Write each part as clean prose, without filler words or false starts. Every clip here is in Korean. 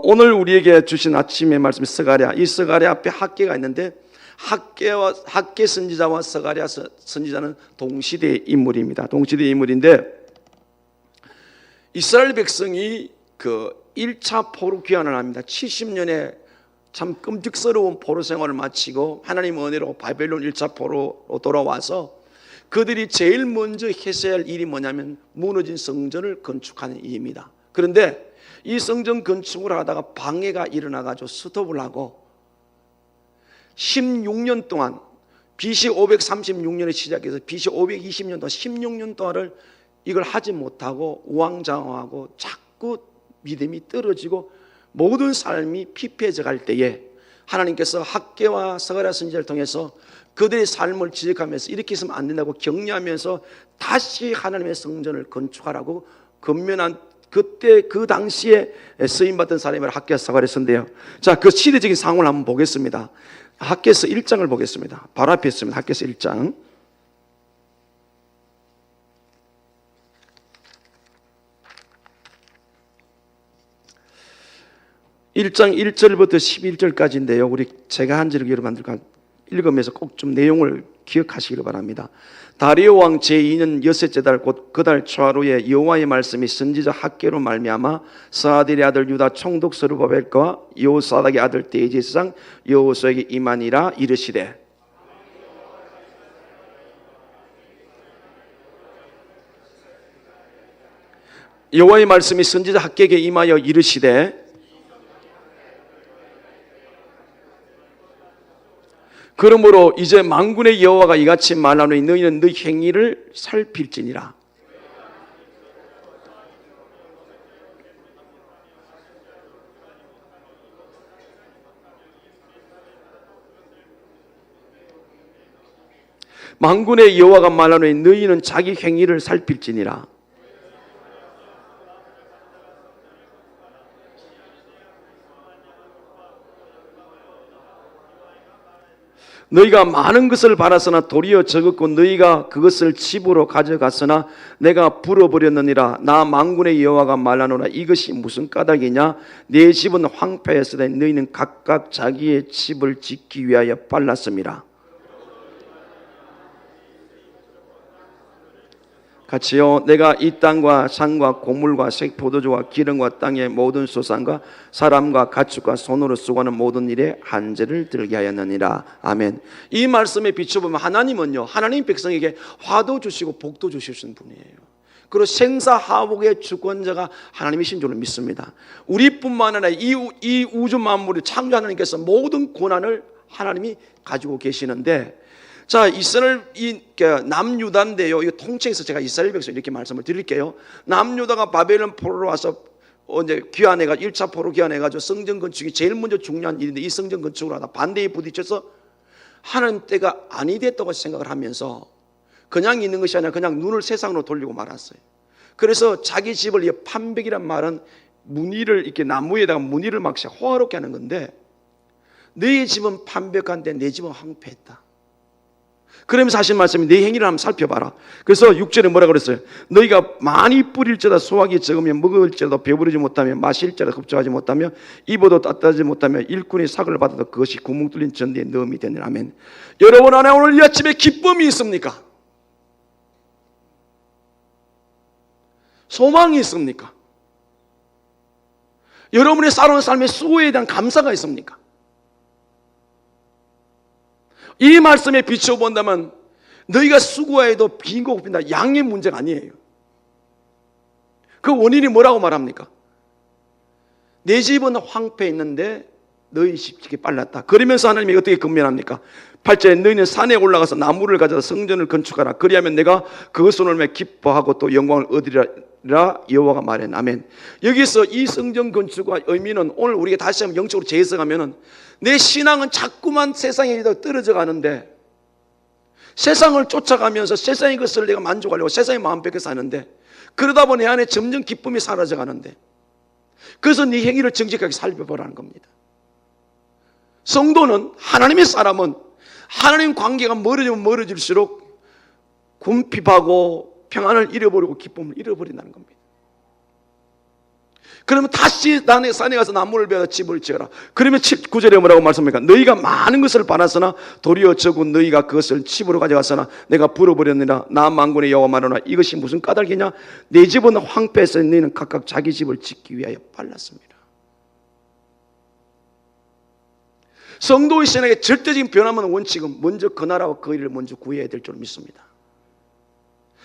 오늘 우리에게 주신 아침의 말씀 스가랴, 이 스가랴 앞에 학계가 있는데 학계 선지자와 스가랴 선지자는 동시대의 인물입니다. 동시대의 인물인데 이스라엘 백성이 그 1차 포로 귀환을 합니다. 70년에 참 끔찍스러운 포로 생활을 마치고 하나님 은혜로 바벨론 1차 포로로 돌아와서 그들이 제일 먼저 해야 할 일이 뭐냐면 무너진 성전을 건축하는 일입니다. 그런데 이 성전 건축을 하다가 방해가 일어나가지고 스톱을 하고 16년 동안 BC 536년에 시작해서 BC 520년 동안 16년 동안을 이걸 하지 못하고 우왕좌왕하고 자꾸 믿음이 떨어지고 모든 삶이 피폐해져 갈 때에 하나님께서 학계와 스가랴 선지자를 통해서 그들의 삶을 지적하면서 이렇게 있으면 안 된다고 격려하면서 다시 하나님의 성전을 건축하라고 건면한 그때 그 당시에 쓰임받던 사람이 학계 스가랴 선지자인데요. 자, 그 시대적인 상황을 한번 보겠습니다. 학계서 1장을 보겠습니다. 바로 앞에 있습니다. 학계서 1장. 1장 1절부터 11절까지인데요. 우리 제가 한 절을 여러분들과 읽으면서 꼭 좀 내용을 기억하시기를 바랍니다. 다리오 왕 제2년 여섯째 달 곧 그 달 초하루에 여호와의 말씀이 선지자 학계로 말미암아 스아딜의 아들 유다 총독 스룹바벨과 여호사닥의 아들 대제사장 여호수아에게 임하니라. 이르시되 여호와의 말씀이 선지자 학계에게 임하여 이르시되 그러므로 이제 만군의 여호와가 이같이 말하노니 너희는 너희 행위를 살필지니라. 만군의 여호와가 말하노니 너희는 자기 행위를 살필지니라. 너희가 많은 것을 바랐으나 도리어 적었고 너희가 그것을 집으로 가져갔으나 내가 불어버렸느니라. 나 만군의 여호와가 말하노라. 이것이 무슨 까닭이냐? 내 집은 황폐했으되 너희는 각각 자기의 집을 짓기 위하여 빨랐음이라. 같이요. 내가 이 땅과 산과 곡물과 색 포도주와 기름과 땅의 모든 소산과 사람과 가축과 손으로 수고하는 모든 일에 한제를 들게 하였느니라. 아멘. 이 말씀에 비춰보면 하나님은요, 하나님 백성에게 화도 주시고 복도 주시는 분이에요. 그리고 생사하복의 주권자가 하나님이신 줄로 믿습니다. 우리뿐만 아니라 이 우주 만물을 창조 하나님께서 모든 권한을 하나님이 가지고 계시는데, 자, 이스라엘 남유다인데요. 이 통칭해서 제가 이스라엘 백성 이렇게 말씀을 드릴게요. 남유다가 바벨론 포로로 와서 이제 귀환해가 1차 포로 귀환해가지고 성전 건축이 제일 먼저 중요한 일인데 이 성전 건축을 하다 반대에 부딪혀서 하나님 때가 아니 됐다고 생각을 하면서 그냥 있는 것이 아니라 그냥 눈을 세상으로 돌리고 말았어요. 그래서 자기 집을 판백이란 말은 무늬를 이렇게 나무에다가 무늬를 막 호화롭게 하는 건데 너희 집은 판백한데 내 집은 황폐했다. 그러면서 하신 말씀이 내 행위를 한번 살펴봐라. 그래서 6절에 뭐라 그랬어요? 너희가 많이 뿌릴지라도 수확이 적으면 먹을지라도 배부르지 못하며 마실지라도 흡족하지 못하며 입어도 따뜻하지 못하며 일꾼이 삭을 받아도 그것이 구멍 뚫린 전대에 넣음이 되느라. 아멘. 여러분 안에 오늘 이 아침에 기쁨이 있습니까? 소망이 있습니까? 여러분의 살아온 삶의 수고에 대한 감사가 있습니까? 이 말씀에 비춰본다면 너희가 수고해도 빈고 고픈다 양의 문제가 아니에요. 그 원인이 뭐라고 말합니까? 내 집은 황폐했는데 너희 집이 빨랐다. 그러면서 하나님이 어떻게 건면합니까? 8절에 너희는 산에 올라가서 나무를 가져다 성전을 건축하라. 그리하면 내가 그것으로 인하여 기뻐하고 또 영광을 얻으리라. 여호와가 말했네. 아멘. 여기서 이 성전 건축의 의미는 오늘 우리가 다시 한번 영적으로 재해석하면은 내 신앙은 자꾸만 세상에 떨어져 가는데 세상을 쫓아가면서 세상의 것을 내가 만족하려고 세상의 마음 뺏겨 사는데 그러다 보니 내 안에 점점 기쁨이 사라져 가는데 그래서 네 행위를 정직하게 살펴보라는 겁니다. 성도는 하나님의 사람은 하나님 관계가 멀어지면 멀어질수록 궁핍하고 평안을 잃어버리고 기쁨을 잃어버린다는 겁니다. 그러면 다시 산에 가서 나무를 베어 집을 지어라. 그러면 9절에 뭐라고 말씀합니까? 너희가 많은 것을 받았으나 도리어 적은 너희가 그것을 집으로 가져갔으나 내가 불어버렸느니라. 나 만군의 여호와 말하노라. 이것이 무슨 까닭이냐? 내 집은 황폐해서 너희는 각각 자기 집을 짓기 위하여 빨랐습니다. 성도의 신앙의 절대적인 변화만 원칙은 먼저 그 나라와 그 일을 먼저 구해야 될 줄 믿습니다.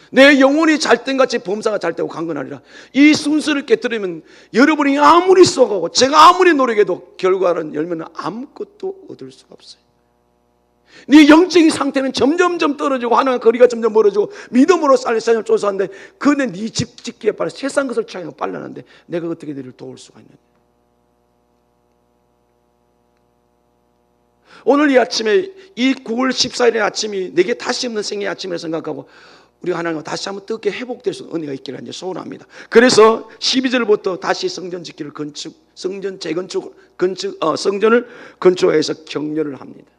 내 영혼이 잘된 같이 범사가 잘되고 강건하리라. 이 순서를 깨뜨리면 여러분이 아무리 쏘가고 제가 아무리 노력해도 결과는 열면 아무것도 얻을 수가 없어요. 네 영적인 상태는 점점점 떨어지고 하나님과 거리가 점점 멀어지고 믿음으로 살리사님을 쫓아왔는데 그는 네 집 짓기에 빨라 세상 것을 취하기가 빨라는데 내가 어떻게 너를 도울 수가 있느냐. 오늘 이 아침에 이 9월 14일의 아침이 내게 다시 없는 생의 아침이라 생각하고 우리가 하나님과 다시 한번 뜨겁게 회복될 수 있는 은혜가 있기를 이제 소원합니다. 그래서 12절부터 다시 성전 짓기를 성전 재건축, 성전을 건축해서 격려를 합니다.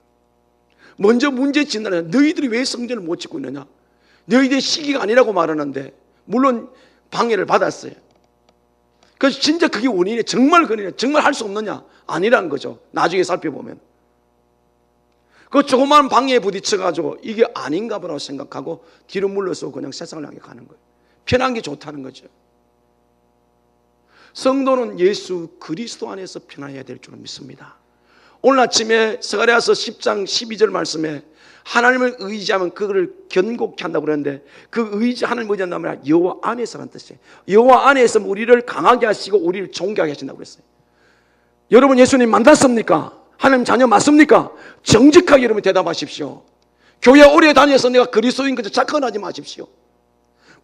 먼저 문제 진단하는 너희들이 왜 성전을 못 짓고 있느냐? 너희들의 시기가 아니라고 말하는데 물론 방해를 받았어요. 그래서 진짜 그게 원인이 정말 그러냐? 정말 할 수 없느냐? 아니라는 거죠. 나중에 살펴보면. 그 조그마한 방해에 부딪혀가지고 이게 아닌가 보라고 생각하고 뒤로 물러서 그냥 세상을 향해 가는 거예요. 편한 게 좋다는 거죠. 성도는 예수 그리스도 안에서 편안해야 될 줄 믿습니다. 오늘 아침에 스가랴서 10장 12절 말씀에 하나님을 의지하면 그거를 견고케 한다고 그러는데 그 하나님을 의지한다면 여호와 안에서라는 뜻이에요. 여호와 안에서 우리를 강하게 하시고 우리를 존귀하게 하신다고 그랬어요. 여러분 예수님 만났습니까? 하나님 자녀 맞습니까? 정직하게 여러분 대답하십시오. 교회 오래 다녀서 내가 그리스도인 것을 착각하지 마십시오.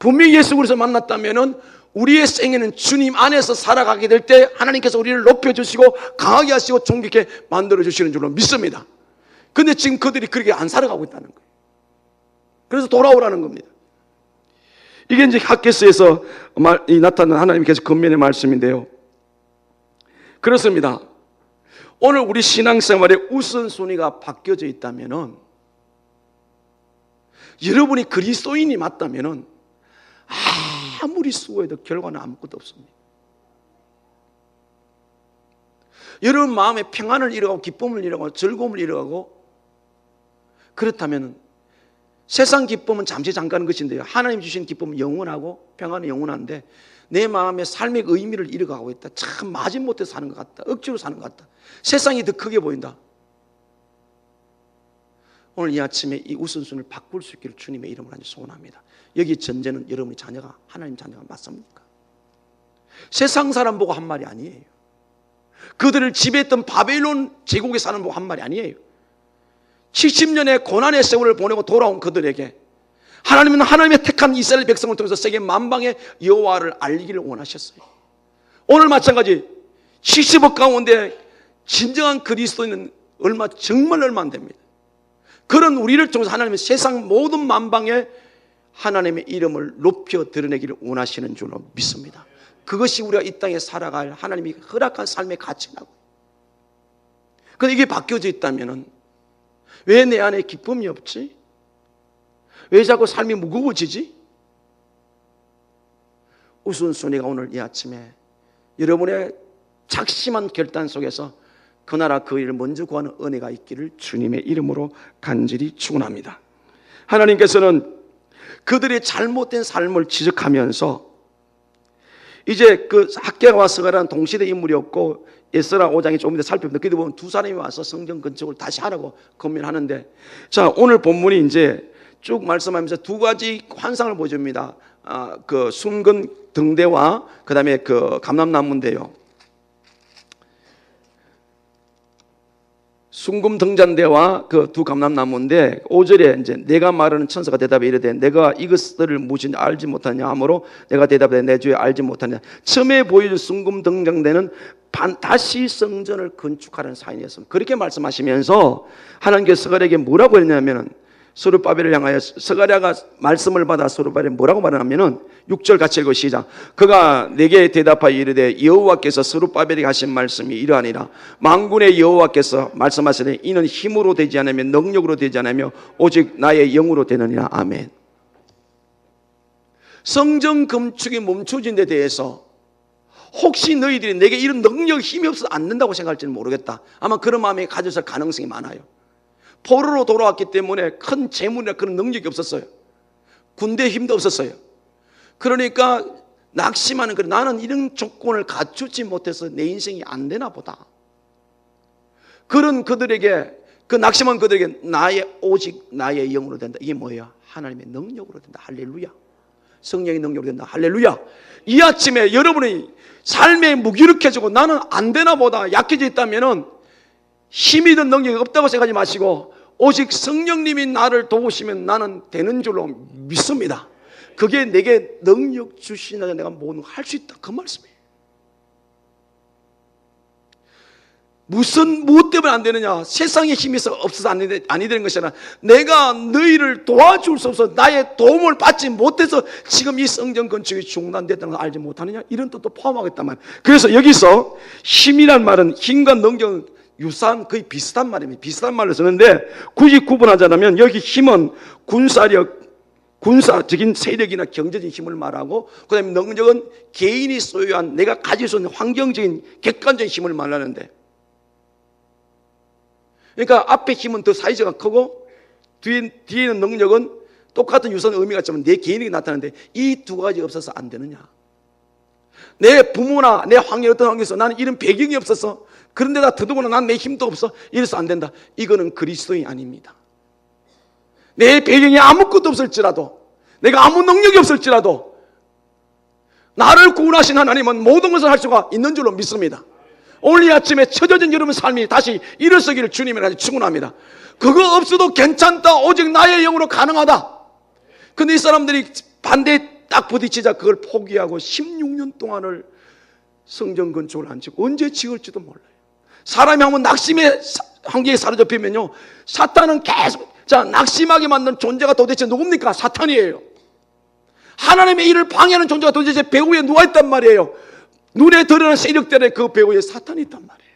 분명히 예수 그리스도 만났다면 우리의 생애는 주님 안에서 살아가게 될 때 하나님께서 우리를 높여주시고 강하게 하시고 존귀하게 만들어주시는 줄로 믿습니다. 근데 지금 그들이 그렇게 안 살아가고 있다는 거예요. 그래서 돌아오라는 겁니다. 이게 이제 학개서에서 나타난 하나님께서 권면의 말씀인데요. 그렇습니다. 오늘 우리 신앙생활의 우선순위가 바뀌어져 있다면 여러분이 그리스도인이 맞다면 아무리 수고해도 결과는 아무것도 없습니다. 여러분 마음에 평안을 잃어가고 기쁨을 잃어가고 즐거움을 잃어가고 그렇다면 세상 기쁨은 잠시 잠깐 것인데요. 하나님 주신 기쁨은 영원하고 평안은 영원한데 내 마음의 삶의 의미를 잃어가고 있다. 참 마지못해 사는 것 같다. 억지로 사는 것 같다. 세상이 더 크게 보인다. 오늘 이 아침에 이 우선순위를 바꿀 수 있기를 주님의 이름으로 소원합니다. 여기 전제는 여러분의 자녀가 하나님 자녀가 맞습니까? 세상 사람 보고 한 말이 아니에요. 그들을 지배했던 바벨론 제국에 사는 보고 한 말이 아니에요. 70년의 고난의 세월을 보내고 돌아온 그들에게 하나님은 하나님의 택한 이스라엘 백성을 통해서 세계 만방의 여호와를 알리기를 원하셨어요. 오늘 마찬가지 70억 가운데 진정한 그리스도인은 정말 얼마 안 됩니다. 그런 우리를 통해서 하나님은 세상 모든 만방에 하나님의 이름을 높여 드러내기를 원하시는 줄로 믿습니다. 그것이 우리가 이 땅에 살아갈 하나님이 허락한 삶의 가치라고. 그런데 이게 바뀌어져 있다면 왜 내 안에 기쁨이 없지? 왜 자꾸 삶이 무거워지지? 우선순위가 오늘 이 아침에 여러분의 작심한 결단 속에서 그 나라 그 일을 먼저 구하는 은혜가 있기를 주님의 이름으로 간절히 축원합니다. 하나님께서는 그들의 잘못된 삶을 지적하면서 이제 그 학개와 스가랴는 동시대 인물이었고 에스라 5장에 조금 더 살펴보면 그때 보면 두 사람이 와서 성전 건축을 다시 하라고 권면하는데 자 오늘 본문이 이제 쭉 말씀하면서 두 가지 환상을 보여줍니다. 그 순금 등대와 그 다음에 그 감람나무인데요. 순금 등잔대와 그 두 감람나무인데 5절에 이제 내가 말하는 천사가 대답해 이르되 내가 이것들을 무엇인지 알지 못하냐 하므로 내가 대답해 내 주에 알지 못하냐. 처음에 보여준 순금 등잔대는 다시 성전을 건축하라는 사인이었습니다. 그렇게 말씀하시면서 하나님께서 스가랴에게 뭐라고 했냐면은 스룹바벨을 향하여 스가랴가 말씀을 받아 스룹바벨에 뭐라고 말하냐면은 6절 같이 읽고 시작. 그가 내게 대답하여 이르되 여호와께서 스룹바벨에게 하신 말씀이 이러하니라. 만군의 여호와께서 말씀하시되 이는 힘으로 되지 않으며 능력으로 되지 않으며 오직 나의 영으로 되느니라. 아멘. 성전 건축이 멈춰진 데 대해서 혹시 너희들이 내게 이런 능력 힘이 없어서 안 된다고 생각할지는 모르겠다. 아마 그런 마음이 가졌을 가능성이 많아요. 포로로 돌아왔기 때문에 큰 재물이나 그런 능력이 없었어요. 군대 힘도 없었어요. 그러니까 낙심하는 거예요. 나는 이런 조건을 갖추지 못해서 내 인생이 안 되나 보다. 그런 그들에게, 그 낙심한 그들에게 오직 나의 영으로 된다. 이게 뭐예요? 하나님의 능력으로 된다. 할렐루야. 성령의 능력으로 된다. 할렐루야. 이 아침에 여러분이 삶에 무기력해지고 나는 안 되나 보다 약해져 있다면은 힘이 든 능력이 없다고 생각하지 마시고 오직 성령님이 나를 도우시면 나는 되는 줄로 믿습니다. 그게 내게 능력 주시나 내가 뭐든 할 수 있다. 그 말씀이에요. 무엇 때문에 안 되느냐? 세상의 힘이 없어서 아니 되는 것이 아니라 내가 너희를 도와줄 수 없어 나의 도움을 받지 못해서 지금 이 성전 건축이 중단됐다는 걸 알지 못하느냐? 이런 뜻도 포함하겠단 말이에요. 그래서 여기서 힘이란 말은 힘과 능력은 유사한 거의 비슷한 말입니다. 비슷한 말을 쓰는데 굳이 구분하자면 여기 힘은 군사적인 세력이나 경제적인 힘을 말하고 그 다음에 능력은 개인이 소유한 내가 가질 수 있는 환경적인 객관적인 힘을 말하는데 그러니까 앞에 힘은 더 사이즈가 크고 뒤에 있는 능력은 똑같은 유사한 의미가 있지만 내 개인에게 나타나는데 이 두 가지가 없어서 안 되느냐? 내 부모나 내 환경이 어떤 환경에서 나는 이런 배경이 없어서 그런데다 더더구나 난 내 힘도 없어 이래서 안 된다. 이거는 그리스도인이 아닙니다. 내 배경이 아무것도 없을지라도 내가 아무 능력이 없을지라도 나를 구원하신 하나님은 모든 것을 할 수가 있는 줄로 믿습니다. 오늘 이 아침에 처져진 여러분 삶이 다시 일어서기를 주님이라 축원합니다. 그거 없어도 괜찮다. 오직 나의 영으로 가능하다. 근데 이 사람들이 반대에 딱 부딪히자 그걸 포기하고 16년 동안을 성전 건축을 안 짓고 언제 지을지도 몰라요. 사람이 한번 낙심의 한계에 사로잡히면요 사탄은 계속 낙심하게 만든 존재가 도대체 누굽니까? 사탄이에요. 하나님의 일을 방해하는 존재가 도대체 배후에 누워있단 말이에요. 눈에 드러나는 세력들의 그 배후에 사탄이 있단 말이에요.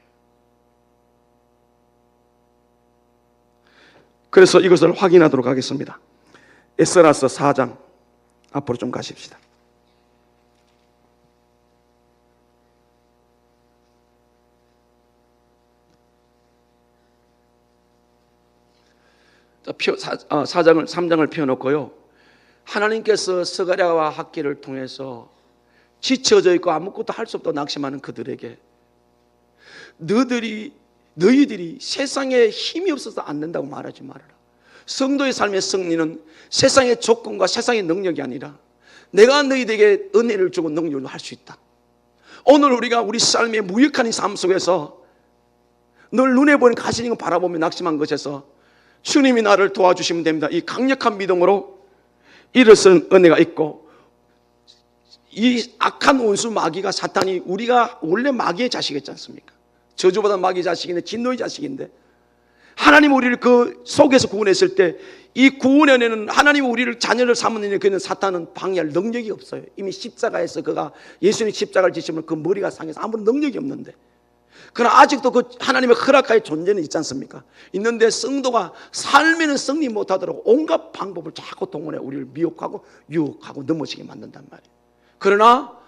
그래서 이것을 확인하도록 하겠습니다. 에스라서 4장 앞으로 좀 가십시다. 사장을 3장을 펴놓고요. 하나님께서 스가랴와 학기를 통해서 지쳐져 있고 아무것도 할 수 없다고 낙심하는 그들에게 너희들이 세상에 힘이 없어서 안 된다고 말하지 말아라. 성도의 삶의 승리는 세상의 조건과 세상의 능력이 아니라 내가 너희들에게 은혜를 주고 능력을 할 수 있다. 오늘 우리가 우리 삶의 무익한 이 삶 속에서 늘 눈에 보이는 가시는 걸 바라보며 낙심한 것에서 주님이 나를 도와주시면 됩니다. 이 강력한 믿음으로 일어선 은혜가 있고 이 악한 원수 마귀가 사탄이 우리가 원래 마귀의 자식이었지 않습니까? 저주받은 마귀의 자식인데 진노의 자식인데 하나님 우리를 그 속에서 구원했을 때 이 구원에는 하나님 우리를 자녀를 삼는 그는 사탄은 방해할 능력이 없어요. 이미 십자가에서 그가 예수님 십자가를 지시면 그 머리가 상해서 아무런 능력이 없는데 그러나 아직도 그 하나님의 허락하에 존재는 있지 않습니까? 있는데 성도가 삶에는 승리 못하도록 온갖 방법을 자꾸 동원해 우리를 미혹하고 유혹하고 넘어지게 만든단 말이에요. 그러나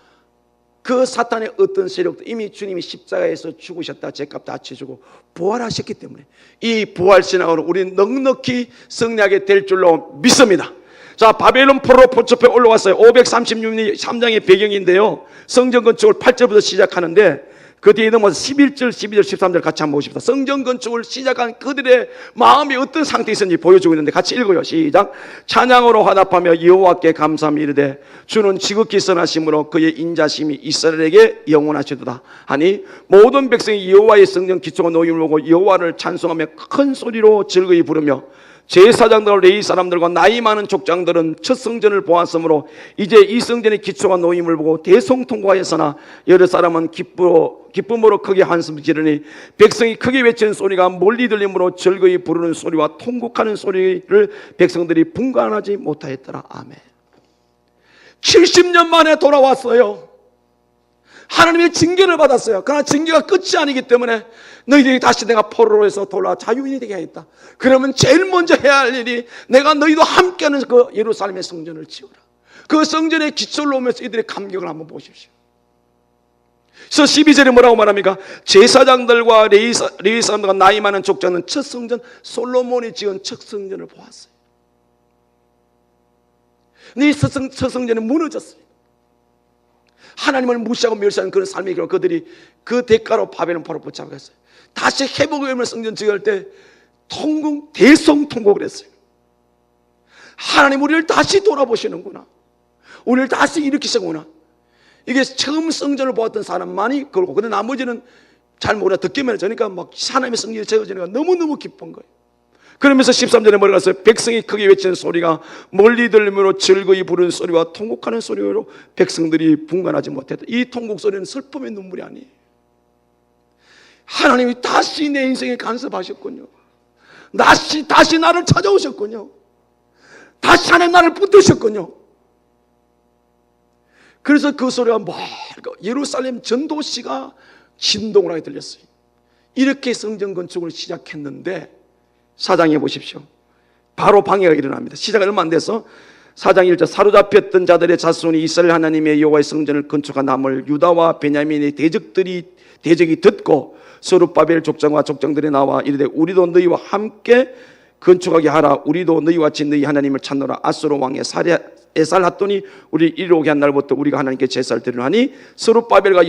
그 사탄의 어떤 세력도 이미 주님이 십자가에서 죽으셨다 죄값 다 치시고 부활하셨기 때문에 이 부활신앙으로 우리는 넉넉히 승리하게 될 줄로 믿습니다. 자, 바벨론 포로 포첩에 올라왔어요. 536년이 3장의 배경인데요. 성전 건축을 8절부터 시작하는데 그 뒤에 넘어서 11절, 12절, 13절 같이 한번 보십시다. 성전 건축을 시작한 그들의 마음이 어떤 상태에 있었는지 보여주고 있는데 같이 읽어요. 시작. 찬양으로 화답하며 여호와께 감사함이 이르되 주는 지극히 선하심으로 그의 인자심이 이스라엘에게 영원하시도다 하니 모든 백성이 여호와의 성전 기초가 놓임을 보고 여호와를 찬송하며 큰 소리로 즐거이 부르며 제사장들 레위 사람들과 나이 많은 족장들은 첫 성전을 보았으므로 이제 이 성전의 기초가 놓임을 보고 대성통과하였으나 여러 사람은 기쁨으로 크게 한숨을 지르니 백성이 크게 외치는 소리가 멀리 들림으로 즐거이 부르는 소리와 통곡하는 소리를 백성들이 분간하지 못하였더라. 아멘. 70년 만에 돌아왔어요. 하나님의 징계를 받았어요. 그러나 징계가 끝이 아니기 때문에 너희들이 다시 내가 포로로 해서 돌아와 자유인이 되게 하겠다. 그러면 제일 먼저 해야 할 일이 내가 너희도 함께하는 그 예루살렘의 성전을 지어라. 그 성전의 기초를 오면서 이들의 감격을 한번 보십시오. 그래서 12절에 뭐라고 말합니까? 제사장들과 레위 사람들과 나이 많은 족장은 첫 성전, 솔로몬이 지은 첫 성전을 보았어요. 근데 이 첫 성전은 무너졌어요. 하나님을 무시하고 멸시하는 그런 삶의 결과 그들이 그 대가로 바벨론 포로 붙잡혔어요. 다시 회복의 의미로 성전 지을 때 대성통곡을 했어요. 하나님 우리를 다시 돌아보시는구나. 우리를 다시 일으키시는구나. 이게 처음 성전을 보았던 사람만이 그러고, 근데 나머지는 잘 모르나 듣기만 해주니까 막 하나님의 성전이 지어지니까 너무너무 기쁜 거예요. 그러면서 13절에 뭐라 갔어요? 백성이 크게 외치는 소리가 멀리 들리므로 즐거이 부르는 소리와 통곡하는 소리로 백성들이 분간하지 못했다. 이 통곡 소리는 슬픔의 눈물이 아니에요. 하나님이 다시 내 인생에 간섭하셨군요. 다시 나를 찾아오셨군요. 다시 하나님 나를 붙드셨군요. 그래서 그 소리가 예루살렘 전도시가 진동을 하게 들렸어요. 이렇게 성전 건축을 시작했는데 4장에 보십시오. 바로 방해가 일어납니다. 시작 얼마 안 돼서 4장 1절 사로잡혔던 자들의 자손이 이스라엘 하나님의 여호와의 성전을 건축한 함을 유다와 베냐민의 대적이 듣고 스룹바벨 족장과 족장들이 나와 이르되 우리도 너희와 함께 건축하게 하라. 우리도 너희와 같이 너희 하나님을 찾노라. 아수르 왕의 에살핫돈이 우리 이리 오게 한 날부터 우리가 하나님께 제사를 드리려 하니 스룹바벨과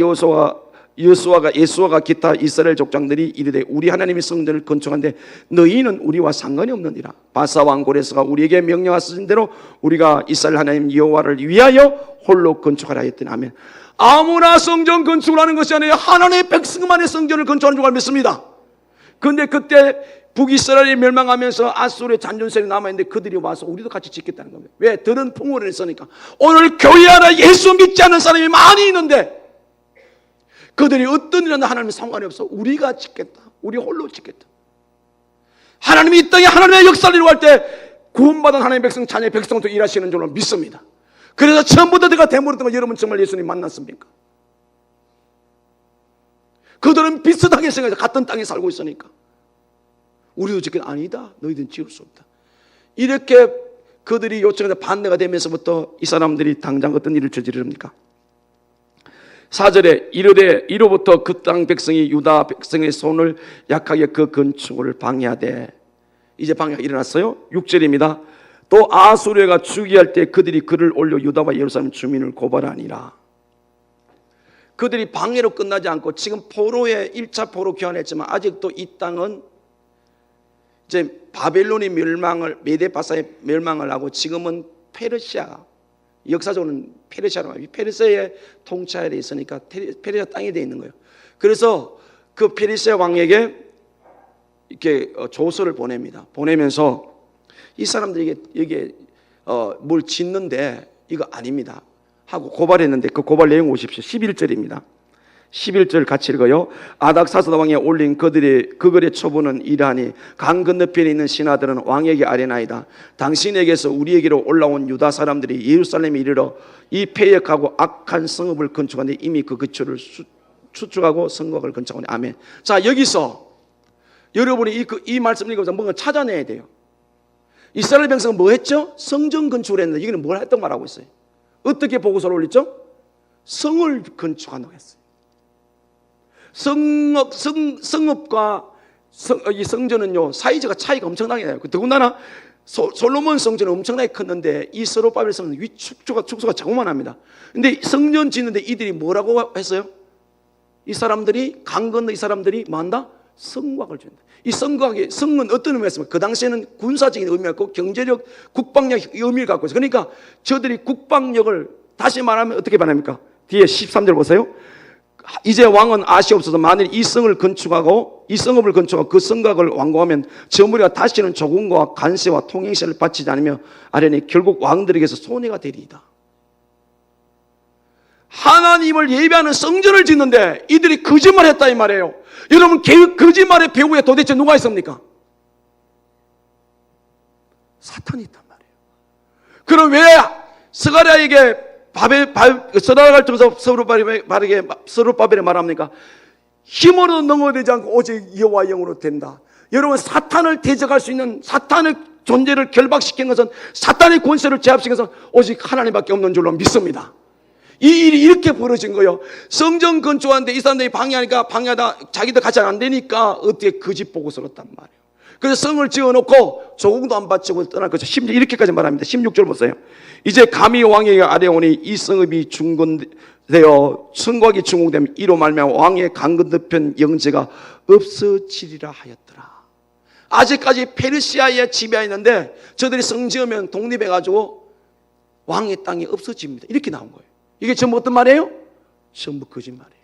예수아가 기타 이스라엘 족장들이 이르되 우리 하나님의 성전을 건축하는데 너희는 우리와 상관이 없느니라. 바사 왕 고레스가 우리에게 명령하신 대로 우리가 이스라엘 하나님 여호와를 위하여 홀로 건축하라 했더니 아멘. 아무나 성전 건축을 하는 것이 아니라 하나님의 백성만의 성전을 건축하는 줄 믿습니다. 그런데 그때 북이스라엘이 멸망하면서 아수르의 잔존세력이 남아있는데 그들이 와서 우리도 같이 짓겠다는 겁니다. 왜? 들은 풍요를 했으니까. 오늘 교회 안에 예수 믿지 않는 사람이 많이 있는데 그들이 어떤 일이나 하나님의 상관이 없어. 우리가 짓겠다. 우리 홀로 짓겠다. 하나님이 이 땅에 하나님의 역사를 이루할 때 구원받은 하나님의 백성, 자녀의 백성도 일하시는 줄로 믿습니다. 그래서 처음부터 내가 되물었던 거 여러분 정말 예수님 만났습니까? 그들은 비슷하게 생각해서 같은 땅에 살고 있으니까 우리도 짓겠다. 아니다. 너희들은 지을 수 없다. 이렇게 그들이 요청해서 반대가 되면서부터 이 사람들이 당장 어떤 일을 저지릅니까? 4절에 이르되 이로부터 그 땅 백성이 유다 백성의 손을 약하게 그 건축을 방해하되 이제 방해가 일어났어요. 6절입니다. 또 아수르가 추기할 때 그들이 글을 올려 유다와 예루살렘 주민을 고발하니라. 그들이 방해로 끝나지 않고 지금 포로의 1차 포로 교환했지만 아직도 이 땅은 이제 바벨론이 메데바사의 멸망을 하고 지금은 페르시아, 역사적으로는 페르시아라고 해요. 페르시아의 통치하에 있으니까 페르시아 땅이 되어 있는 거예요. 그래서 그 페르시아 왕에게 이렇게 조서를 보냅니다. 보내면서 이 사람들이 여기에 뭘 짓는데 이거 아닙니다 하고 고발했는데 그 고발 내용 보십시오. 11절입니다. 11절 같이 읽어요. 아닥사스다 왕에 올린 그들의 처분은 이러하니 강 건너편에 있는 신하들은 왕에게 아뢰나이다. 당신에게서 우리에게로 올라온 유다 사람들이 예루살렘에 이르러 이 패역하고 악한 성읍을 건축하는데 이미 그 거처를 추측하고 성곽을 건축하니 아멘. 자, 여기서 여러분이 이 말씀을 읽으면서 뭔가 찾아내야 돼요. 이스라엘 백성은 뭐 했죠? 성전 건축을 했는데 여기는 뭘 했다고 말하고 있어요? 어떻게 보고서를 올렸죠? 성을 건축한다고 했어요. 성읍과 이 성전은요 사이즈가 차이가 엄청나게 나요. 더군다나 솔로몬 성전은 엄청나게 컸는데 이 스룹바벨 성은 축소가 조그만합니다. 근데 성전 짓는데 이들이 뭐라고 했어요? 이 사람들이 강 건너 이 사람들이 뭐한다? 성곽을 준다. 이 성은 어떤 의미였습니까? 그 당시에는 군사적인 의미였고 경제력, 국방력 의미를 갖고 있어요. 그러니까 저들이 국방력을 다시 말하면 어떻게 말합니까? 뒤에 13절 보세요. 이제 왕은 아시옵소서. 만일 이 성을 건축하고 이 성읍을 건축하고 그 성곽을 완공하면 저 무리가 다시는 조공과 관세와 통행세를 바치지 않으며 아뢰니 결국 왕들에게서 손해가 되리이다. 하나님을 예배하는 성전을 짓는데 이들이 거짓말했다 이 말이에요. 여러분 거짓말의 배후에 도대체 누가 있습니까? 사탄이 있단 말이에요. 그럼 왜 스가랴에게 서라갈 통해서 스룹바벨에 말합니까? 힘으로 넘어되지 않고 오직 여호와 영으로 된다. 여러분 사탄을 대적할 수 있는 사탄의 존재를 결박시킨 것은 사탄의 권세를 제압시킨 것은 오직 하나님밖에 없는 줄로 믿습니다. 이 일이 이렇게 벌어진 거예요. 성전 건축하는데 이 사람들이 방해하다 자기들 같이 안 되니까 어떻게 그 집 보고 서었단 말이에요. 그래서 성을 지어놓고 조공도 안 바치고 떠날 거죠. 심지어 이렇게까지 말합니다. 16절 보세요. 이제 감히 왕에게 아뢰오니 이 성읍이 중건되어 성곽이 중공되면 이로 말미암아 왕의 강 건너편 영제가 없어지리라 하였더라. 아직까지 페르시아의 지배하였는데 저들이 성 지으면 독립해가지고 왕의 땅이 없어집니다. 이렇게 나온 거예요. 이게 전부 어떤 말이에요? 전부 거짓말이에요.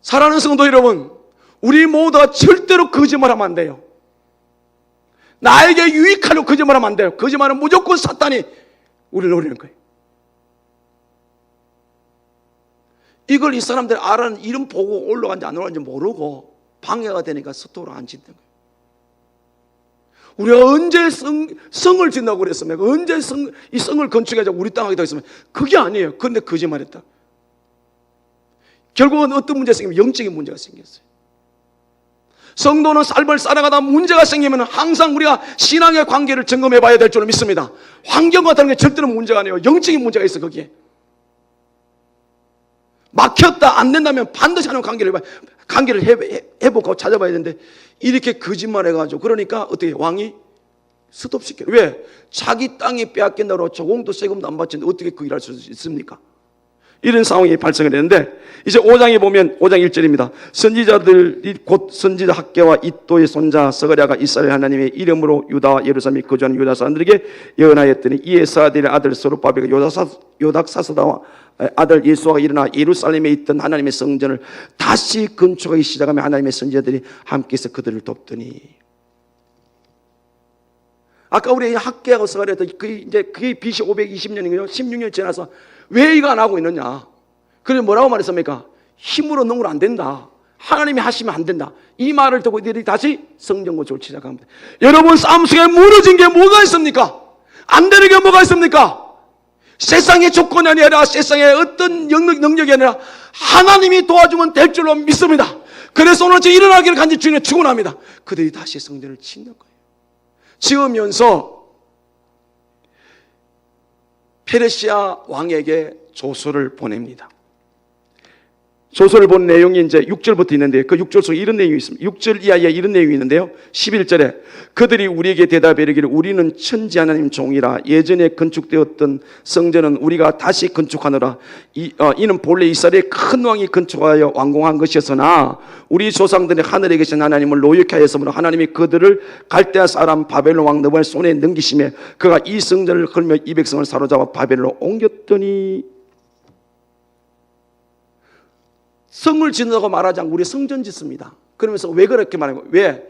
사랑하는 성도 여러분, 우리 모두가 절대로 거짓말하면 안 돼요. 나에게 유익하려고 거짓말하면 안 돼요. 거짓말은 무조건 사탄이 우리를 노리는 거예요. 이걸 이 사람들 알아는 이름 보고 올라간지 안 올라간지 모르고 방해가 되니까 스토로 안 짓는 거예요. 우리가 언제 성을 짓는다고 그랬으면, 언제 이 성을 건축하자고 우리 땅 하겠다고 했으면 그게 아니에요. 그런데 거짓말했다. 결국은 어떤 문제가 생기면 영적인 문제가 생겼어요. 성도는 삶을 살아가다 문제가 생기면 항상 우리가 신앙의 관계를 점검해 봐야 될 줄로 믿습니다. 환경과 다른 게 절대로 문제가 아니에요. 영적인 문제가 있어. 거기에 막혔다 안 된다면 반드시 하는 관계를 회복하고 찾아봐야 되는데 이렇게 거짓말 해가지고 그러니까 어떻게 왕이 스톱시켜요. 왜? 자기 땅이 빼앗긴다고 조공도 세금도 안 받치는데 어떻게 그 일할 수 있습니까? 이런 상황이 발생을 했는데 이제 5장에 보면 5장 1절입니다. 선지자들이 곧 선지자 학계와 이또의 손자 스가랴가 이스라엘 하나님의 이름으로 유다와 예루살렘에 거주하는 유다 사람들에게 예언하였더니 이에 스라델의 아들 스룹바벨과 요닥사스다와 아들 예수아가 일어나 예루살렘에 있던 하나님의 성전을 다시 건축하기 시작하며 하나님의 선지자들이 함께해서 그들을 돕더니, 아까 우리 학계하고 스가랴도 그게 BC 520년이거든요. 16년 지나서 왜 이거 안 하고 있느냐? 그래 뭐라고 말했습니까? 힘으로 농으로 안 된다. 하나님이 하시면 안 된다. 이 말을 듣고 이들이 다시 성전 건축을 시작합니다. 여러분, 싸움 속에 무너진 게 뭐가 있습니까? 안 되는 게 뭐가 있습니까? 세상의 조건이 아니라 세상의 어떤 능력이 아니라 하나님이 도와주면 될 줄로 믿습니다. 그래서 오늘 일어나기를 간절히 주님을 축원합니다. 그들이 다시 성전을 짓는 거예요. 지으면서 페르시아 왕에게 조서를 보냅니다. 조서를 본 내용이 이제 6절부터 있는데 그 6절 속에 이런 내용이 있습니다. 6절 이하에 이런 내용이 있는데요. 11절에 그들이 우리에게 대답해 이르기를 우리는 천지 하나님 종이라 예전에 건축되었던 성전은 우리가 다시 건축하노라. 이는 본래 이스라엘의 큰 왕이 건축하여 완공한 것이었으나 우리 조상들이 하늘에 계신 하나님을 노역케 하였으므로 하나님이 그들을 갈대아 사람 바벨론 왕 느부갓네살 손에 넘기심에 그가 이 성전을 걸며 이 백성을 사로잡아 바벨론으로 옮겼더니, 성을 짓는다고 말하지 않고 우리 성전 짓습니다. 그러면서 왜 그렇게 말하는 거예요? 왜?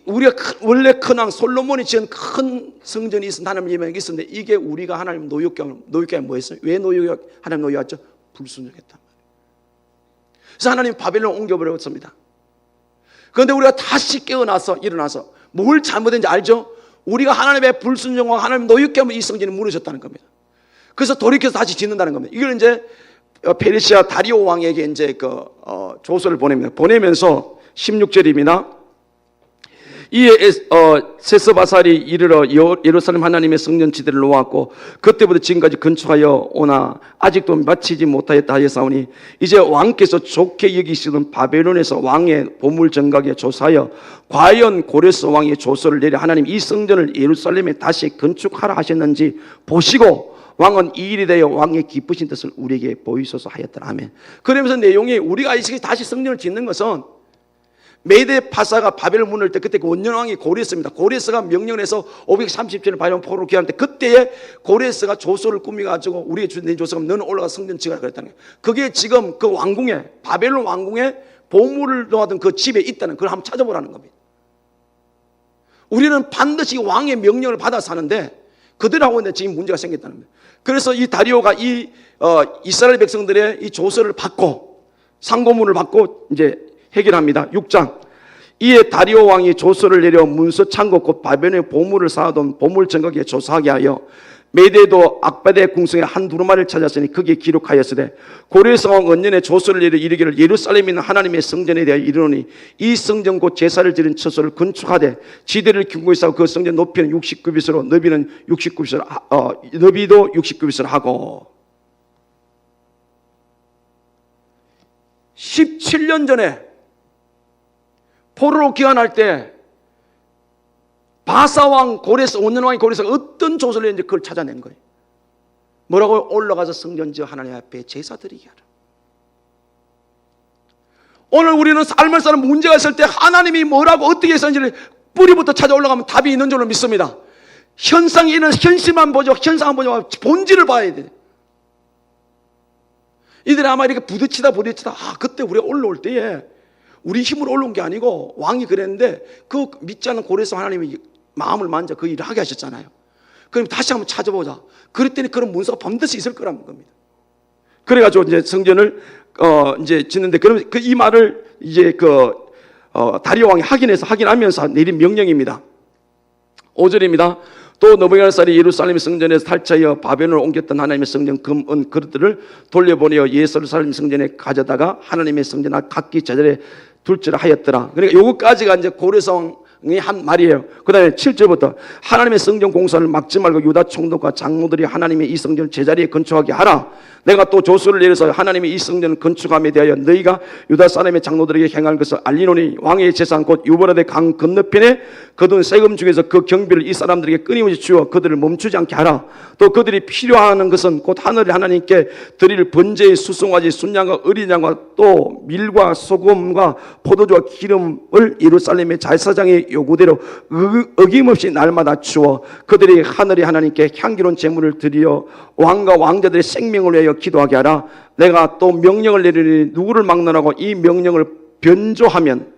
우리가 원래 큰 왕 솔로몬이 지은 큰 성전이 있었는데 하나님 예명이 있었는데 이게 우리가 하나님 노역게 하면 뭐였어요? 왜 하나님 노역했죠? 불순종했단 말이에요. 그래서 하나님 바벨론 옮겨버렸습니다. 그런데 우리가 다시 일어나서 뭘 잘못했는지 알죠? 우리가 하나님의 불순종과 하나님 노역게 하면 이 성전이 무너졌다는 겁니다. 그래서 돌이켜서 다시 짓는다는 겁니다. 이걸 이제 페르시아 다리오 왕에게 이제 조서를 보냅니다. 보내면서 16절입니다. 이에 세스바살이 이르러 예루살렘 하나님의 성전 지대를 놓았고 그때부터 지금까지 건축하여 오나 아직도 마치지 못하였다 하였사오니 이제 왕께서 좋게 여기시던 바벨론에서 왕의 보물 정각에 조사하여 과연 고레스 왕의 조서를 내려 하나님 이 성전을 예루살렘에 다시 건축하라 하셨는지 보시고 왕은 이 일이 되어 왕의 기쁘신 뜻을 우리에게 보이소서 하였더라. 아멘. 그러면서 내용이 우리가 이 시기에 다시 성전을 짓는 것은 메데 파사가 바벨론 문을 때 그때 그 원년왕이 고레스입니다. 고레스가 명령을 해서 537년에 바벨론 포로로 귀환할 때 그때에 고레스가 조서를 꾸미가지고 우리의 주된 조서가 너는 올라가 성전 지으라 그랬다는 거예요. 그게 지금 그 왕궁에 바벨론 왕궁에 보물을 넣어둔 그 집에 있다는 그걸 한번 찾아보라는 겁니다. 우리는 반드시 왕의 명령을 받아 사는데 그들하고 지금 문제가 생겼다는 거예요. 그래서 이 다리오가 이스라엘 백성들의 이 조서를 받고 상고문을 받고 이제 해결합니다. 6장. 이에 다리오 왕이 조서를 내려 문서 창고 곧 바벨론의 보물을 쌓아둔 보물 정각에 조사하게 하여 메대도 악바데 궁성에 한 두루마리를 찾았으니 거기에 기록하였으되 고레스 왕 언년에 조서를 내려 이르기를 예루살렘에 있는 하나님의 성전에 대하여 이르노니 이 성전 곧 제사를 드린 처소를 건축하되 지대를 견고히 쌓고 그 성전 높이는 60규빗으로 너비도 60규빗으로 하고. 17년 전에 포로로 귀환할 때 바사왕 고레스, 원년왕이 고레스가 어떤 조서를 했는지 그걸 찾아낸 거예요. 뭐라고? 올라가서 성전 지어 하나님 앞에 제사 드리게 하라. 오늘 우리는 삶을 사는 문제가 있을 때 하나님이 뭐라고 어떻게 했는지를 뿌리부터 찾아 올라가면 답이 있는 줄로 믿습니다. 현상이 있는 현실만 보죠. 현상만 보죠. 본질을 봐야 돼. 이들이 아마 이렇게 부딪히다 그때 우리가 올라올 때에 우리 힘으로 올라온 게 아니고 왕이 그랬는데 그 믿지 않는 고레스 하나님이 마음을 만져 그 일을 하게 하셨잖아요. 그럼 다시 한번 찾아보자. 그랬더니 그런 문서가 반드시 있을 거라는 겁니다. 그래가지고 이제 성전을 이제 짓는데, 그럼 이 말을 이제 다리오 왕이 확인하면서 내린 명령입니다. 5절입니다. 또 느부갓네살이 예루살렘 성전에서 탈취하여 바벨론으로 옮겼던 하나님의 성전 금, 은 그릇들을 돌려보내어 예루살렘 성전에 가져다가 하나님의 성전 앞 각기 제자리에 둘지라 하였더라. 그러니까 요거까지가 이제 고레스왕이 한 말이에요. 그 다음에 7절부터 하나님의 성전 공사를 막지 말고 유다 총독과 장로들이 하나님의 이 성전을 제자리에 건축하게 하라. 내가 또 조서를 내려서 하나님의 이 성전을 건축함에 대하여 너희가 유다 사람의 장로들에게 행할 것을 알리노니 왕의 재산 곧 유브라데 강 건너편에 거둔 세금 중에서 그 경비를 이 사람들에게 끊임없이 주어 그들을 멈추지 않게 하라. 또 그들이 필요하는 것은 곧 하늘의 하나님께 드릴 번제의 수송아지 순양과 어린 양과 또 밀과 소금과 포도주와 기름을 예루살렘의 제사장의 요구대로 어김없이 날마다 주어 그들이 하늘의 하나님께 향기로운 제물을 드리어 왕과 왕자들의 생명을 위하여 기도하게 하라. 내가 또 명령을 내리니 누구를 막론하고 이 명령을 변조하면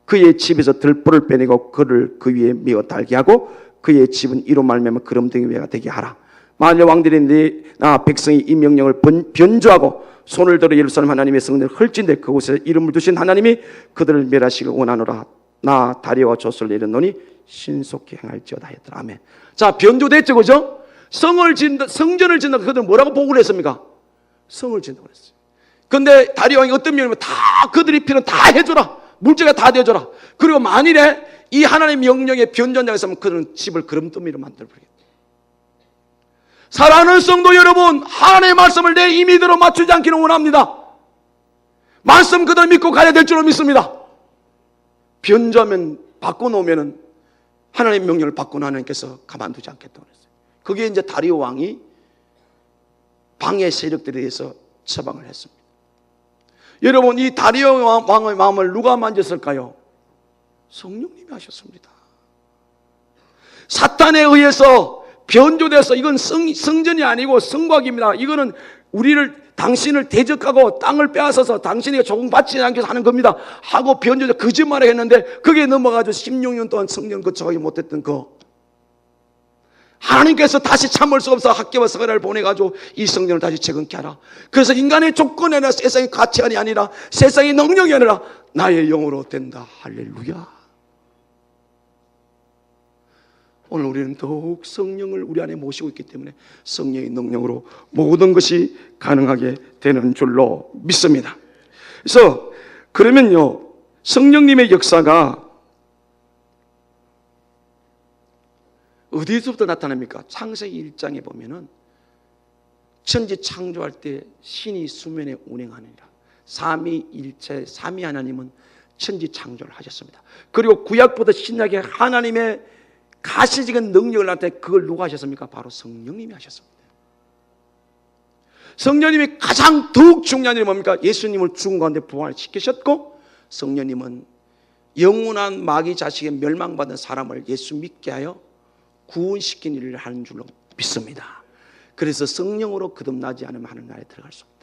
그의 집에서 들불을 빼내고 그를 그 위에 메어 달게 하고 그의 집은 이로 말미암아 그름덩이 위가 되게 하라. 만일 왕들이 나 백성이 이 명령을 변조하고 손을 들어 예루살렘 하나님의 성전을 헐진데 그곳에 이름을 두신 하나님이 그들을 멸하시길 원하노라. 나 다리오와 조서를 내렸노니 신속히 행할지어다 했더라. 아멘. 자, 변조됐죠, 그죠? 성전을 짓는다. 그들은 뭐라고 보고를 했습니까? 성을 짓는다고 했어요. 근데 다리오 왕이 어떤 명령이면 다 그들이 필요는 다 해줘라. 물자가 다 되어줘라. 그리고 만일에 이 하나님 명령에 변전자가 있으면 그들은 집을 그름더미로 만들어버리겠다. 사랑하는 성도 여러분, 하나님의 말씀을 내 임의대로 맞추지 않기를 원합니다. 말씀 그대로 믿고 가야 될 줄로 믿습니다. 변조하면 바꿔놓으면 하나님의 명령을 바꾸는 하나님께서 가만두지 않겠다고 했어요. 그게 이제 다리오 왕이 방해 세력들에 대해서 처방을 했습니다. 여러분, 이 다리오 왕의 마음을 누가 만졌을까요? 성령님이 하셨습니다. 사탄에 의해서 변조돼서 이건 성전이 아니고 성곽입니다. 이거는 당신을 대적하고 땅을 빼앗아서 당신에게 조공 받지 않게 하는 겁니다 하고 변조돼 거짓말을 했는데 그게 넘어가지고 16년 동안 성전 거쳐가지 못했던 하나님께서 다시 참을 수 없어 학교와 서가를 보내가지고 이 성전을 다시 재건케 하라. 그래서 인간의 조건이 아니라 세상의 가치관이 아니라 세상의 능력이 아니라 나의 영으로 된다. 할렐루야. 오늘 우리는 더욱 성령을 우리 안에 모시고 있기 때문에 성령의 능력으로 모든 것이 가능하게 되는 줄로 믿습니다. 그래서 그러면요, 성령님의 역사가 어디서부터 나타납니까? 창세기 1장에 보면은 천지 창조할 때 신이 수면에 운행하느니라. 삼위일체 삼위 하나님은 천지 창조를 하셨습니다. 그리고 구약부터 신약에 하나님의 가시적인 능력을 나타내 그걸 누가 하셨습니까? 바로 성령님이 하셨습니다. 성령님이 가장 더욱 중요한 일이 뭡니까? 예수님을 죽은 가운데 부활시키셨고 성령님은 영원한 마귀 자식의 멸망받은 사람을 예수 믿게 하여 구원시키는 일을 하는 줄로 믿습니다. 그래서 성령으로 거듭나지 않으면 하늘 나라에 들어갈 수 없다.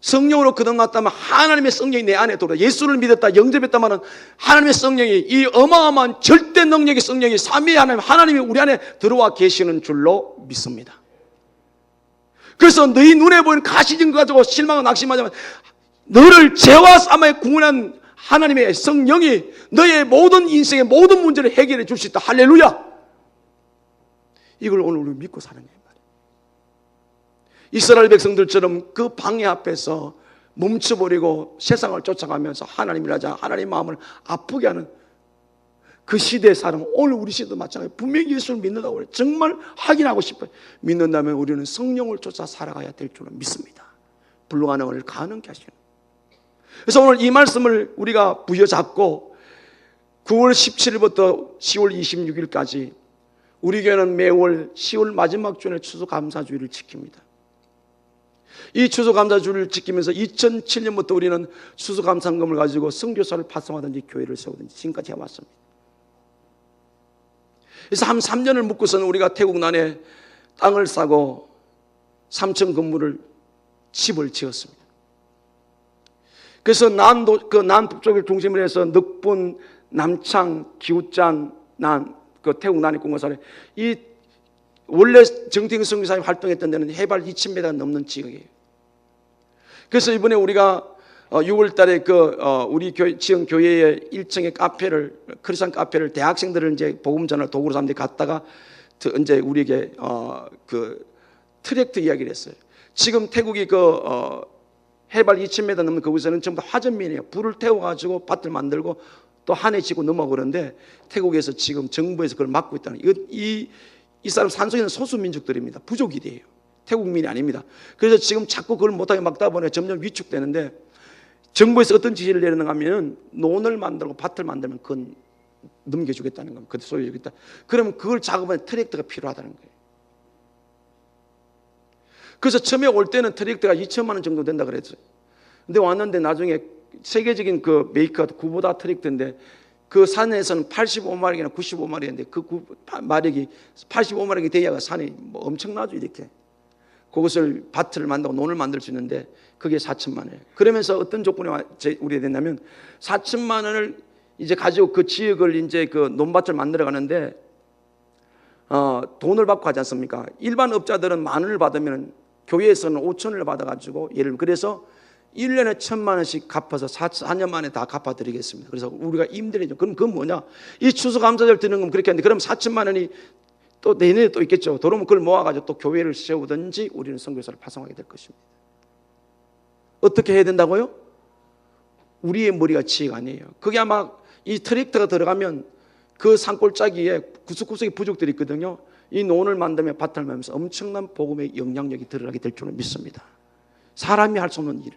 성령으로 거듭났다면 하나님의 성령이 내 안에 들어와. 예수를 믿었다, 영접했다면 하나님의 성령이, 이 어마어마한 절대 능력의 성령이 삼위의 하나님이 우리 안에 들어와 계시는 줄로 믿습니다. 그래서 너희 눈에 보이는 가시진 거 가지고 실망하고 낙심하지만 너를 죄와 사망에 구원한 하나님의 성령이 너의 모든 인생의 모든 문제를 해결해 줄 수 있다. 할렐루야. 이걸 오늘 우리 믿고 사는 거예요. 이스라엘 백성들처럼 그 방해 앞에서 멈춰버리고 세상을 쫓아가면서 하나님을 하자, 하나님 마음을 아프게 하는 그 시대의 사람은 오늘 우리 시대도 마찬가지예요. 분명히 예수를 믿는다고 그래요. 정말 확인하고 싶어요. 믿는다면 우리는 성령을 쫓아 살아가야 될 줄은 믿습니다. 불가능을 가능케 하시는. 그래서 오늘 이 말씀을 우리가 부여잡고 9월 17일부터 10월 26일까지 우리 교회는 매월 10월 마지막 주에 추수감사주의를 지킵니다. 이 추수감사주의를 지키면서 2007년부터 우리는 추수감사금을 가지고 선교사를 파송하든지 교회를 세우든지 지금까지 해왔습니다. 그래서 한 3년을 묵고서는 우리가 태국 난에 땅을 사고 3층 건물을 집을 지었습니다. 그래서 남북쪽을 중심으로 해서 늑분, 남창, 기우짠, 그 태국 난의 공고사를 이 원래 정태경 선교사님 활동했던 데는 해발 2000m 넘는 지역이에요. 그래서 이번에 우리가 6월 달에 우리 지역 교회의 1층의 카페를, 크리스천 카페를 대학생들을 이제 복음 전할 도구로 삼는데 갔다가 이제 우리에게 트랙터 이야기를 했어요. 지금 태국이 해발 2000m 넘는 그곳에는 전부 다 화전민이에요. 불을 태워가지고 밭을 만들고 또 한해 지고 넘어가고 그러는데 태국에서 지금 정부에서 그걸 막고 있다는 이 사람 산속에 있는 소수 민족들입니다. 부족이래요. 태국민이 아닙니다. 그래서 지금 자꾸 그걸 못하게 막다 보니 점점 위축되는데 정부에서 어떤 지시를 내리는가 하면 논을 만들고 밭을 만들면 그건 넘겨주겠다는 겁니다. 그때 소유주겠다. 그러면 그걸 작업하는 트랙터가 필요하다는 거예요. 그래서 처음에 올 때는 트랙터가 2천만 원 정도 된다 그랬어요. 근데 왔는데 나중에 세계적인 그 메이커가 구보다 트랙터인데 그 산에서는 85마력이나 95마력인데 그 마력이 85마력이 돼야 산이 뭐 엄청나죠 이렇게. 그것을 밭을 만들고 논을 만들 수 있는데 그게 4천만 원이에요. 그러면서 어떤 조건이 우리가 됐냐면 4천만 원을 이제 가지고 그 지역을 이제 그 논밭을 만들어 가는데 돈을 받고 하지 않습니까? 일반 업자들은 만 원을 받으면 교회에서는 5천 원을 받아가지고 그래서 1년에 1,000만 원씩 갚아서 4년 만에 다 갚아드리겠습니다. 그래서 우리가 임대료죠. 그럼 그건 뭐냐? 이 추수감사절 드는 건 그렇게 하는데 그럼 4천만 원이 또 내년에 또 있겠죠. 그러면 그걸 모아가지고 또 교회를 세우든지 우리는 선교사를 파송하게 될 것입니다. 어떻게 해야 된다고요? 우리의 머리가 지혜가 아니에요. 그게 아마 이 트랙터가 들어가면 그 산골짜기에 구석구석에 부족들이 있거든요. 이 논을 만들며 밭을 만들면서 엄청난 복음의 영향력이 들어가게 될 줄은 믿습니다. 사람이 할 수 없는 일,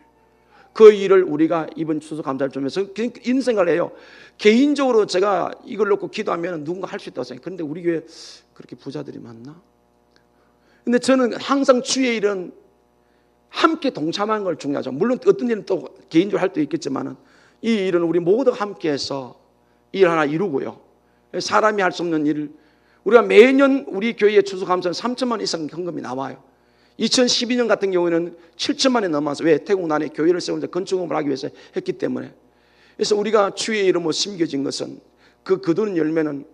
그 일을 우리가 이번 추수감사를 주면서 이런 생각을 해요. 개인적으로 제가 이걸 놓고 기도하면 누군가 할 수 있다고 생각해요. 그런데 우리 교회 그렇게 부자들이 많나? 근데 저는 항상 주의 일은 함께 동참하는 걸 중요하죠. 물론 어떤 일은 또 개인적으로 할 때 있겠지만 이 일은 우리 모두가 함께해서 일 하나 이루고요. 사람이 할 수 없는 일을 우리가 매년 우리 교회의 추수감사는 3천만 원 이상 현금이 나와요. 2012년 같은 경우에는 7천만 원이 넘어서 왜 태국 난에 교회를 세우면서 건축업을 하기 위해서 했기 때문에 그래서 우리가 주의 이름으로 심겨진 것은 그 거두는 열매는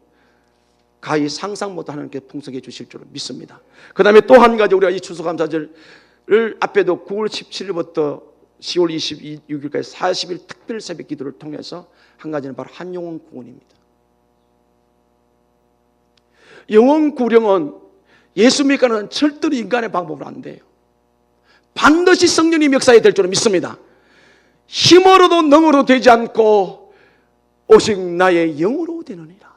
가히 상상 못하는 게 풍성해 주실 줄 믿습니다. 그 다음에 또 한 가지 우리가 이 추수감사절을 앞에도 9월 17일부터 10월 26일까지 40일 특별 새벽 기도를 통해서 한 가지는 바로 한영혼 구원입니다. 영혼 구령은 예수 믿고는 절대로 인간의 방법으로 안 돼요. 반드시 성령님 역사에 될 줄은 믿습니다. 힘으로도 능으로 되지 않고 오직 나의 영으로 되느니라.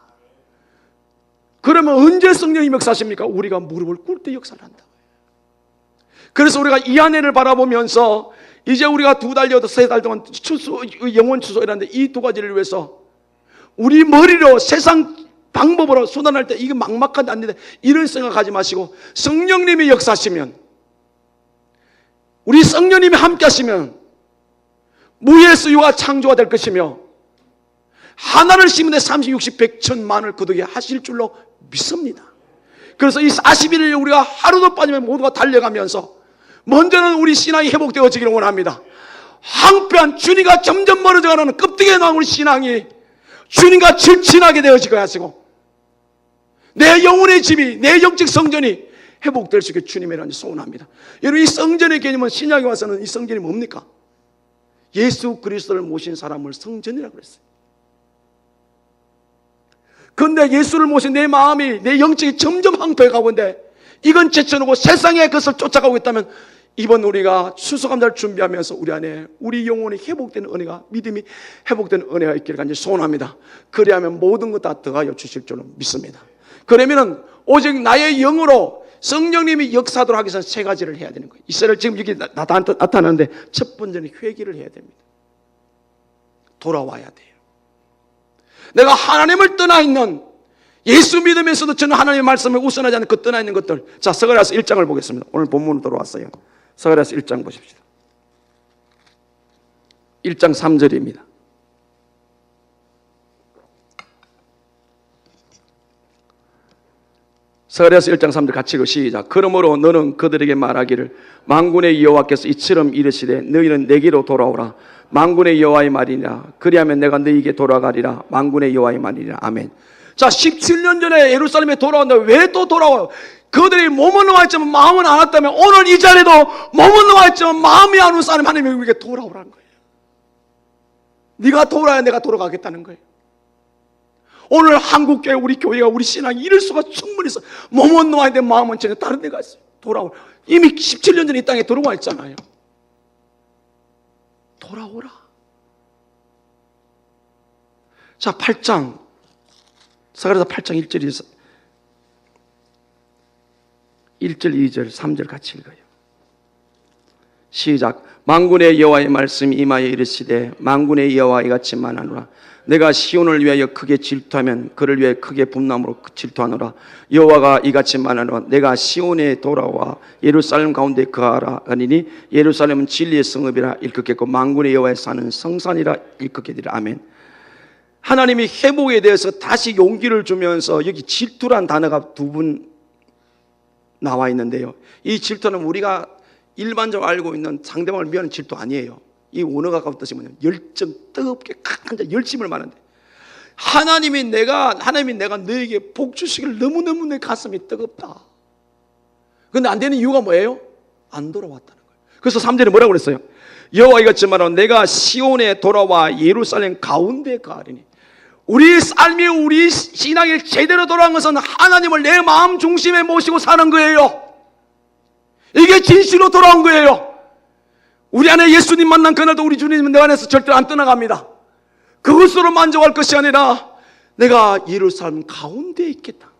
그러면 언제 성령님 역사하십니까? 우리가 무릎을 꿇을 때 역사를 한다고요. 그래서 우리가 이 한 해를 바라보면서 이제 우리가 2달, 3달 동안 영혼 추수 이라는데 이 두 가지를 위해서 우리 머리로 세상 방법으로 수단할 때 이게 막막한데 안 되는데 이런 생각하지 마시고 성령님이 역사하시면 우리 성령님이 함께 하시면 무의 수유가 창조가 될 것이며 하나를 심는데 30, 60, 100, 1000만을 거두게 하실 줄로 믿습니다. 그래서 이 40일을 우리가 하루도 빠지면 모두가 달려가면서 먼저는 우리 신앙이 회복되어지기를 원합니다. 한편 주님과 점점 멀어져가는 껍데기에 나온 우리 신앙이 주님과 절친하게 되어지게 하시고 내 영혼의 집이 내 영적 성전이 회복될 수 있게 주님이라는 소원합니다. 여러분 이 성전의 개념은 신약에 와서는 이 성전이 뭡니까? 예수 그리스도를 모신 사람을 성전이라고 그랬어요. 그런데 예수를 모신 내 마음이 내 영적이 점점 황폐해 가고 있는데 이건 제쳐놓고 세상의 것을 쫓아가고 있다면 이번 우리가 추수감사를 준비하면서 우리 안에 우리 영혼이 회복되는 은혜가 믿음이 회복되는 은혜가 있기를 간절히 소원합니다. 그리하면 모든 것 다 더하여 주실 줄로 믿습니다. 그러면은 오직 나의 영으로 성령님이 역사하도록 하기 위해서 세 가지를 해야 되는 거예요. 이스라엘 지금 여기 나타나는데 첫 번째는 회개를 해야 됩니다. 돌아와야 돼요. 내가 하나님을 떠나 있는, 예수 믿으면서도 저는 하나님의 말씀을 우선하지 않는 그 떠나 있는 것들. 자, 스가랴서 1장을 보겠습니다. 오늘 본문으로 돌아왔어요. 스가랴서 1장 보십시다. 1장 3절입니다. 스가랴서 1장 3절 같이 읽고 시작. 그러므로 너는 그들에게 말하기를 만군의 여호와께서 이처럼 이르시되 너희는 내게로 돌아오라. 만군의 여호와의 말이니라. 그리하면 내가 너희에게 돌아가리라. 만군의 여호와의 말이니라. 아멘. 자, 17년 전에 예루살렘에 돌아왔는데 왜 또 돌아와요? 그들이 몸은 나와있지만 마음은 안 왔다면 오늘 이 자리에도 몸은 나와있지만 마음이 안 온 사람이 하나님이 우리에게 돌아오라는 거예요. 네가 돌아야 내가 돌아가겠다는 거예요. 오늘 한국교회 우리 교회가 우리 신앙이 이럴 수가 충분히 있어. 몸은 놓아야 마음은 전혀 다른 데가 있어요. 돌아오라. 이미 17년 전에 이 땅에 들어와 있잖아요. 돌아오라. 자, 8장 스가랴서 8장 1절 2절 3절 같이 읽어요. 시작. 만군의 여호와의 말씀이 임하여 이르시되 만군의 여호와 이같이 말하노라. 내가 시온을 위하여 크게 질투하면 그를 위해 크게 분노함으로 질투하노라. 여호와가 이같이 말하노라. 내가 시온에 돌아와 예루살렘 가운데 거하라 하니니 예루살렘은 진리의 성읍이라 일컫겠고 만군의 여호와에 사는 성산이라 일컫겠으리라. 아멘. 하나님이 회복에 대해서 다시 용기를 주면서 여기 질투란 단어가 두 번 나와 있는데요. 이 질투는 우리가 일반적으로 알고 있는 상대방을 미워하는 질투 아니에요. 이 원어가 가까운 뜻이 뭐냐면 열정, 뜨겁게 강한 열심을 말하는데 하나님이 내가 너에게 복 주시기를 너무너무 내 가슴이 뜨겁다. 그런데 안 되는 이유가 뭐예요? 안 돌아왔다는 거예요. 그래서 3절에 뭐라고 그랬어요? 여호와 이같이 말하노라. 내가 시온에 돌아와 예루살렘 가운데 가리니. 우리 삶이 우리 신앙이 제대로 돌아간 것은 하나님을 내 마음 중심에 모시고 사는 거예요. 이게 진실로 돌아온 거예요. 우리 안에 예수님 만난 그날도 우리 주님은 내 안에서 절대로 안 떠나갑니다. 그것으로 만족할 것이 아니라 내가 예루살렘 가운데 있겠다.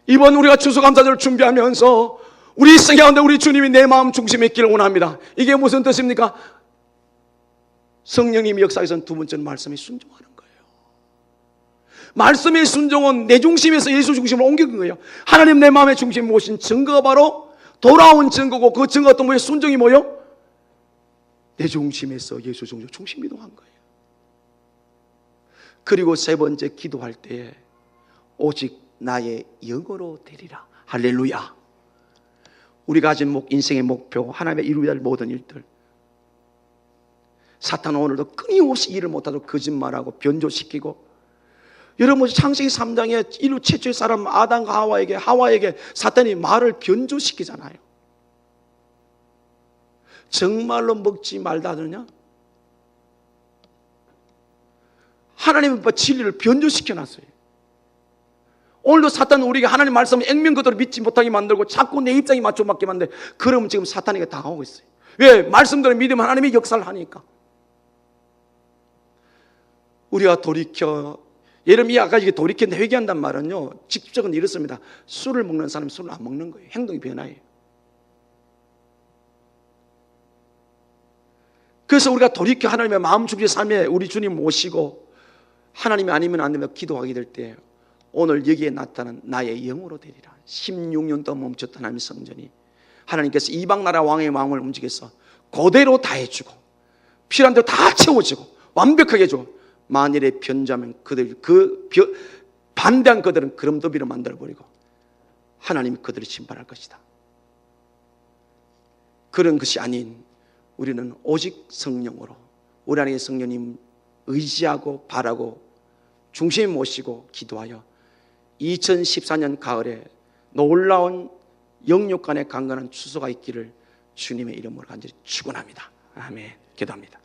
이번 우리가 추수감사절을 준비하면서 우리 생애 가운데 우리 주님이 내 마음 중심에 있기를 원합니다. 이게 무슨 뜻입니까? 성령님이 역사에서는 두 번째는 말씀에 순종하는 거예요. 말씀의 순종은 내 중심에서 예수 중심으로 옮긴 거예요. 하나님 내 마음의 중심에 모신 증거가 바로 돌아온 증거고, 그 증거가 또 뭐예요? 순종이 뭐예요? 내 중심에서 예수 중심 이동한 거예요. 그리고 세 번째, 기도할 때에 오직 나의 영으로 되리라. 할렐루야. 우리가 가진 인생의 목표, 하나님의 이루어야 할 모든 일들, 사탄은 오늘도 끊임없이 일을 못하도록 거짓말하고 변조시키고, 여러분 창세기 3장에 인류 최초의 사람 아담과 하와에게 사탄이 말을 변조시키잖아요. 정말로 먹지 말다 하느냐? 하나님은 진리를 변조시켜놨어요. 오늘도 사탄은 우리가 하나님 말씀을 액면 그대로 믿지 못하게 만들고 자꾸 내 입장에 맞춰 맞게 만드는데, 그러면 지금 사탄에게 당하고 있어요. 왜? 말씀대로 믿으면 하나님이 역사를 하니까. 우리가 돌이켜, 예레미야 아까 이게 돌이켰는데 회개한단 말은요, 직접적으로 이렇습니다. 술을 먹는 사람은 술을 안 먹는 거예요. 행동이 변화해요. 그래서 우리가 돌이켜 하나님의 마음 중심의 삶에 우리 주님 모시고 하나님이 아니면 안 되면 기도하게 될 때 오늘 여기에 나타난 나의 영으로 되리라. 16년 동안 멈췄던 하나님의 성전이 하나님께서 이방 나라 왕의 마음을 움직여서 그대로 다 해주고 필요한 대로 다 채워주고 완벽하게 해주고, 만일에 변자면 반대한 그들은 그름더비로 만들어버리고 하나님이 그들을 심판할 것이다. 그런 것이 아닌 우리는 오직 성령으로 우리 안에 성령님 의지하고 바라고 중심에 모시고 기도하여 2014년 가을에 놀라운 영육 간의 강건한 추수가 있기를 주님의 이름으로 간절히 축원합니다. 아멘. 기도합니다.